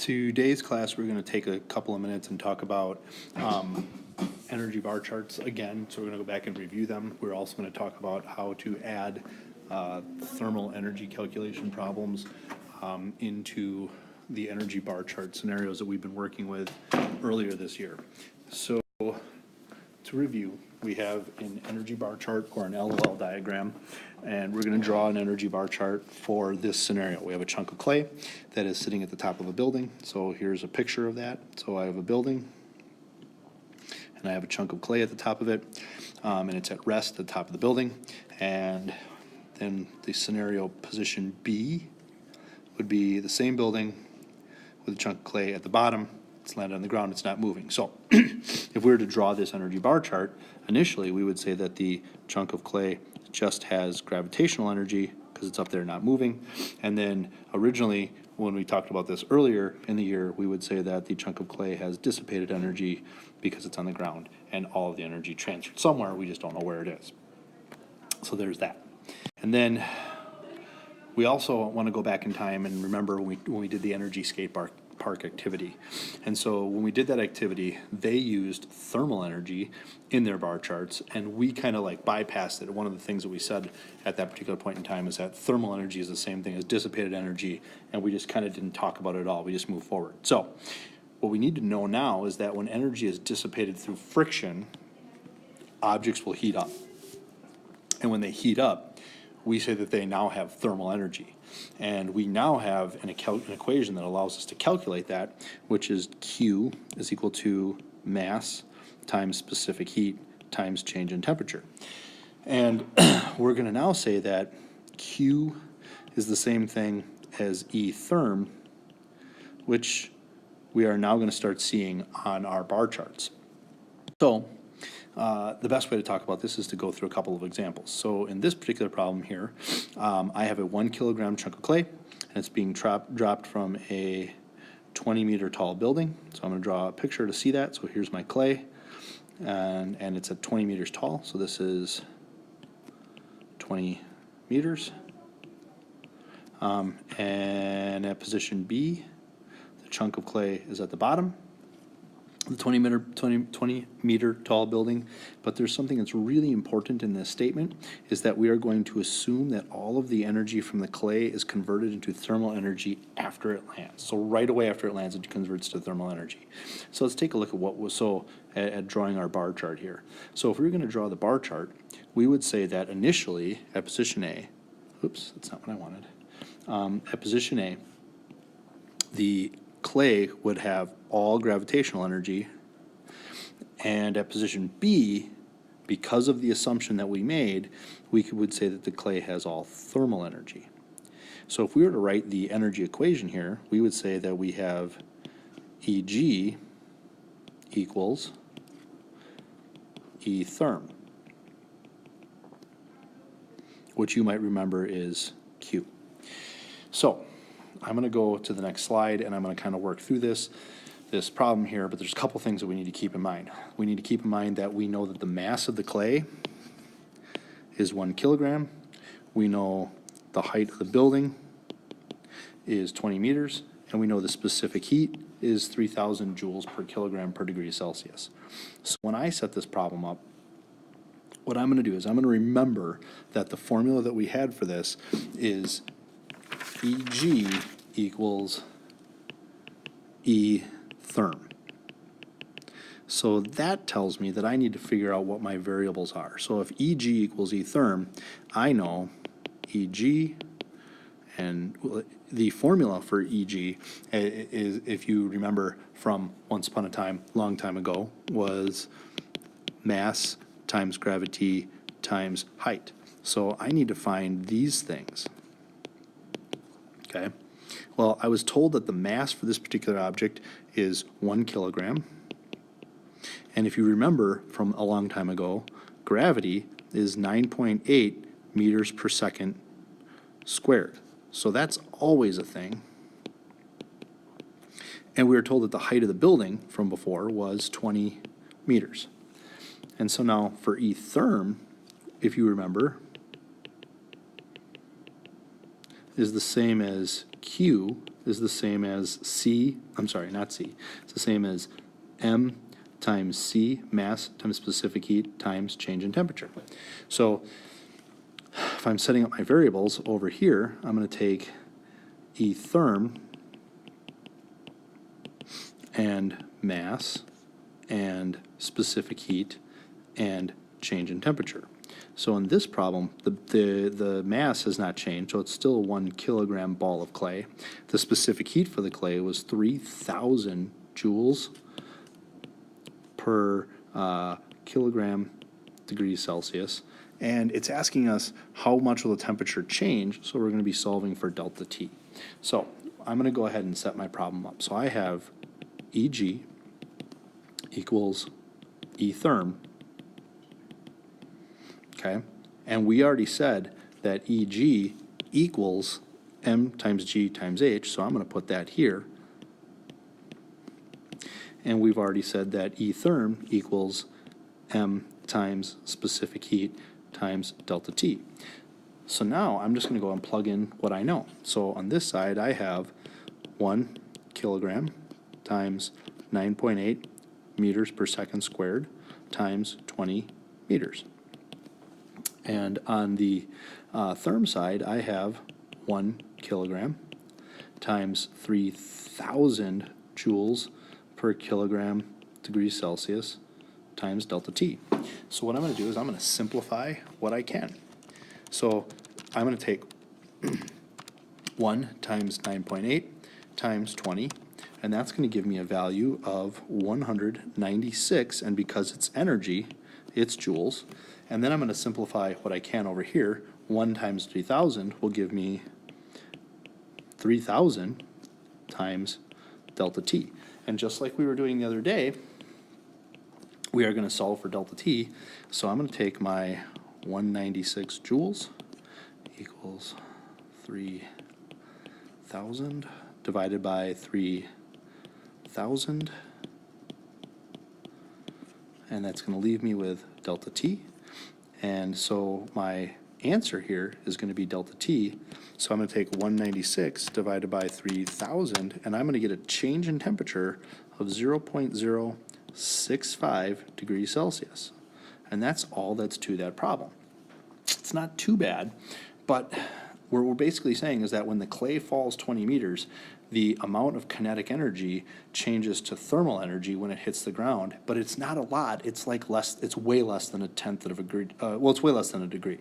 Today's class, we're going to take a couple of minutes and talk about energy bar charts again. So we're going to go back and review them. We're also going to talk about how to add thermal energy calculation problems into the energy bar chart scenarios that we've been working with earlier this year. So to review, we have an energy bar chart or an LOL diagram, and we're going to draw an energy bar chart for this scenario. We have a chunk of clay that is sitting at the top of a building. So here's a picture of that. So I have a building, and I have a chunk of clay at the top of it, and it's at rest at the top of the building. And then the scenario position B would be the same building with a chunk of clay at the bottom. It's landed on the ground, it's not moving. So if we were to draw this energy bar chart, initially we would say that the chunk of clay just has gravitational energy because it's up there not moving. And then originally, when we talked about this earlier in the year, we would say that the chunk of clay has dissipated energy because it's on the ground and all of the energy transferred somewhere, we just don't know where it is. So there's that. And then we also want to go back in time and remember when we did the energy skate park activity. And so when we did that activity, they used thermal energy in their bar charts, and we kind of like bypassed it. One of the things that we said at that particular point in time is that thermal energy is the same thing as dissipated energy, and we just kind of didn't talk about it at all. We just moved forward. So what we need to know now is that when energy is dissipated through friction, objects will heat up. And when they heat up, we say that they now have thermal energy. And we now have an equation that allows us to calculate that, which is Q is equal to mass times specific heat times change in temperature. And we're going to now say that Q is the same thing as E therm, which we are now going to start seeing on our bar charts. So the best way to talk about this is to go through a couple of examples. So in this particular problem here, I have a 1 kilogram chunk of clay, and it's being dropped from a 20-meter tall building. So I'm going to draw a picture to see that. So here's my clay, and it's at 20 meters tall. So this is 20 meters. And at position B, the chunk of clay is at the bottom, the 20 meter tall building. But there's something that's really important in this statement, is that we are going to assume that all of the energy from the clay is converted into thermal energy after it lands. So right away after it lands, it converts to thermal energy. So let's take a look at what was at drawing our bar chart here. So if we were going to draw the bar chart, we would say that initially at position A, oops, that's not what I wanted. At position A, the clay would have all gravitational energy, and at position B, because of the assumption that we made, we would say that the clay has all thermal energy. So if we were to write the energy equation here, we would say that we have Eg equals E therm, which you might remember is Q. So I'm going to go to the next slide, and I'm going to kind of work through this problem here, but there's a couple things that we need to keep in mind. We need to keep in mind that we know that the mass of the clay is 1 kilogram. We know the height of the building is 20 meters, and we know the specific heat is 3,000 joules per kilogram per degree Celsius. So when I set this problem up, what I'm going to do is I'm going to remember that the formula that we had for this is Eg equals E therm. So that tells me that I need to figure out what my variables are. So if Eg equals E therm, I know Eg, and the formula for Eg is, if you remember from once upon a time, long time ago, was mass times gravity times height. So I need to find these things. Okay. Well, I was told that the mass for this particular object is 1 kilogram. And if you remember from a long time ago, gravity is 9.8 meters per second squared. So that's always a thing. And we were told that the height of the building from before was 20 meters. And so now for E therm, if you remember, is the same as Q is the same as C, I'm sorry, not C, it's the same as M times C, mass times specific heat times change in temperature. So if I'm setting up my variables over here, I'm going to take E therm and mass and specific heat and change in temperature. So in this problem, the mass has not changed, so it's still a 1 kilogram ball of clay. The specific heat for the clay was 3,000 joules per kilogram degrees Celsius. And it's asking us how much will the temperature change, so we're going to be solving for delta T. So I'm going to go ahead and set my problem up. So I have EG equals E therm, okay? And we already said that EG equals M times G times H, so I'm going to put that here. And we've already said that E therm equals M times specific heat times delta T. So now I'm just going to go and plug in what I know. So on this side, I have 1 kilogram times 9.8 meters per second squared times 20 meters. And on the therm side, I have 1 kilogram times 3,000 joules per kilogram degrees Celsius times delta T. So what I'm going to do is I'm going to simplify what I can. So I'm going to take 1 times 9.8 times 20, and that's going to give me a value of 196, and because it's energy, it's joules. And then I'm going to simplify what I can over here. 1 times 3,000 will give me 3,000 times delta T. And just like we were doing the other day, we are going to solve for delta T. So I'm going to take my 196 joules equals 3,000 divided by 3,000. And that's going to leave me with delta T. And so my answer here is going to be delta T. So I'm going to take 196 divided by 3,000, and I'm going to get a change in temperature of 0.065 degrees Celsius. And that's all that's to that problem. It's not too bad, but what we're basically saying is that when the clay falls 20 meters, the amount of kinetic energy changes to thermal energy when it hits the ground, but it's not a lot. It's like less, it's way less than a tenth of a degree. Well, it's way less than a degree.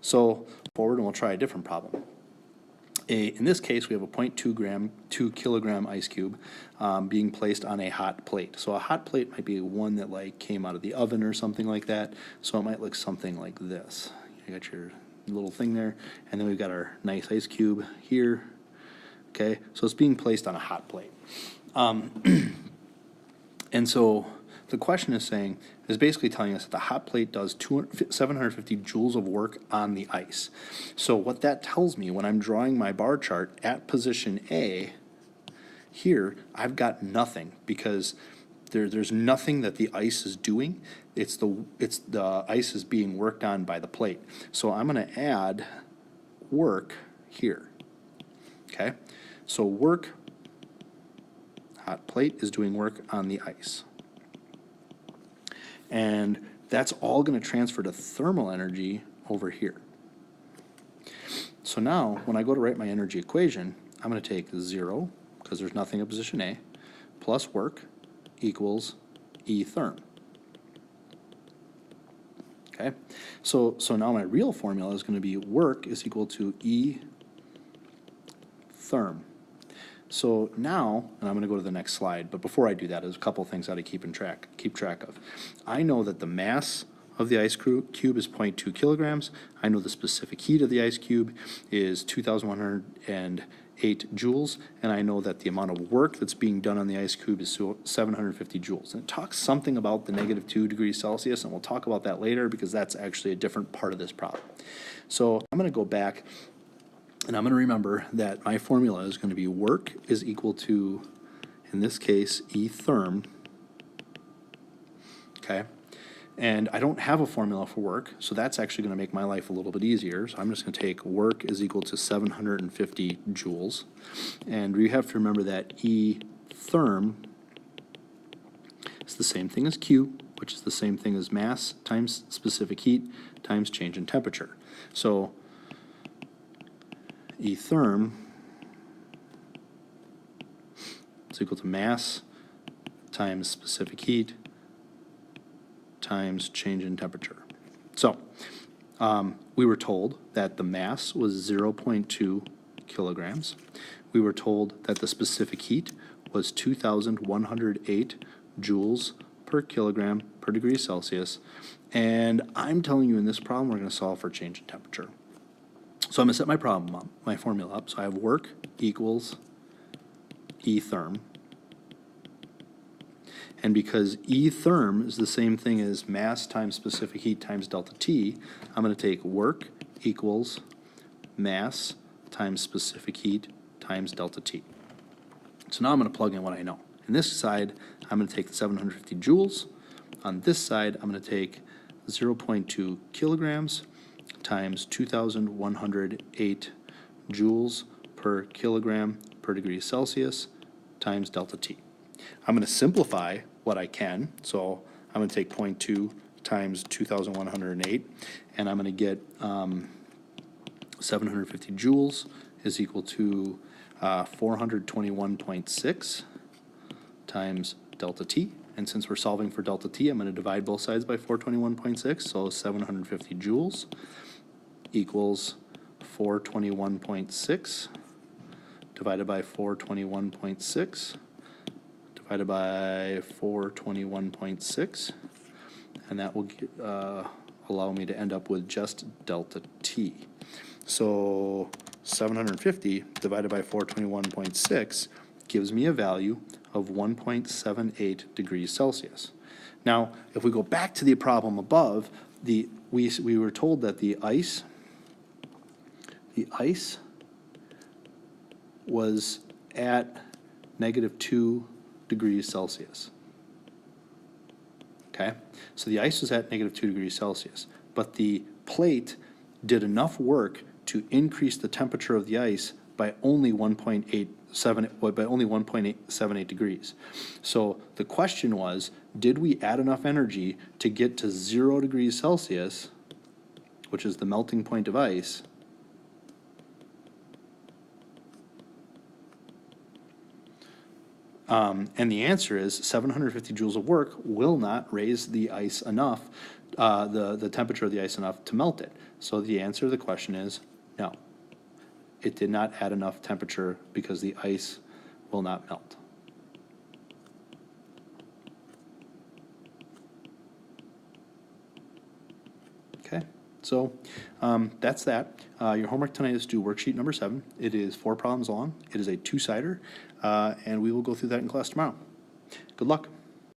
So forward, and we'll try a different problem. In this case, we have a 2 kilogram ice cube being placed on a hot plate. So a hot plate might be one that like came out of the oven or something like that. So it might look something like this. You got your little thing there, and then we've got our nice ice cube here. Okay, so it's being placed on a hot plate. And so the question is basically telling us that the hot plate does 750 joules of work on the ice. So what that tells me when I'm drawing my bar chart at position A, here I've got nothing because there's nothing that the ice is doing. It's the ice is being worked on by the plate. So I'm going to add work here. Okay, so work, hot plate is doing work on the ice. And that's all going to transfer to thermal energy over here. So now, when I go to write my energy equation, I'm going to take 0, because there's nothing at position A, plus work equals E therm. Okay? So now my real formula is going to be work is equal to E therm. So now, and I'm going to go to the next slide, but before I do that, there's a couple things I got to keep track of. I know that the mass of the ice cube is 0.2 kilograms. I know the specific heat of the ice cube is 2,108 joules, and I know that the amount of work that's being done on the ice cube is 750 joules. And it talks something about the -2 degrees Celsius, and we'll talk about that later because that's actually a different part of this problem. So I'm going to go back, and I'm going to remember that my formula is going to be work is equal to, in this case, E therm, okay? And I don't have a formula for work, so that's actually going to make my life a little bit easier. So I'm just going to take work is equal to 750 joules. And we have to remember that E therm is the same thing as Q, which is the same thing as mass times specific heat times change in temperature. So E therm is equal to mass times specific heat times change in temperature. So we were told that the mass was 0.2 kilograms. We were told that the specific heat was 2,108 joules per kilogram per degree Celsius. And I'm telling you in this problem, we're going to solve for change in temperature. So I'm going to set my problem up, my formula up. So I have work equals E therm. And because E therm is the same thing as mass times specific heat times delta T, I'm going to take work equals mass times specific heat times delta T. So now I'm going to plug in what I know. In this side, I'm going to take 750 joules. On this side, I'm going to take 0.2 kilograms times 2,108 joules per kilogram per degree Celsius times delta T. I'm going to simplify what I can. So I'm going to take 0.2 times 2,108, and I'm going to get 750 joules is equal to 421.6 times delta T. And since we're solving for delta T, I'm going to divide both sides by 421.6. So 750 joules equals 421.6 divided by 421.6 divided by 421.6, and that will allow me to end up with just delta T. So 750 divided by 421.6 gives me a value of 1.78 degrees Celsius. Now, if we go back to the problem above, we were told that the ice was at -2 degrees Celsius. Okay, so the ice was at -2 degrees Celsius, but the plate did enough work to increase the temperature of the ice by only 1.78 degrees. So the question was, did we add enough energy to get to 0 degrees Celsius, which is the melting point of ice, and the answer is 750 joules of work will not raise the ice enough, the temperature of the ice enough to melt it. So the answer to the question is no. It did not add enough temperature because the ice will not melt. Okay, so that's that. Your homework tonight is to do worksheet number 7. It is 4 problems long. It is a 2-sider, and we will go through that in class tomorrow. Good luck.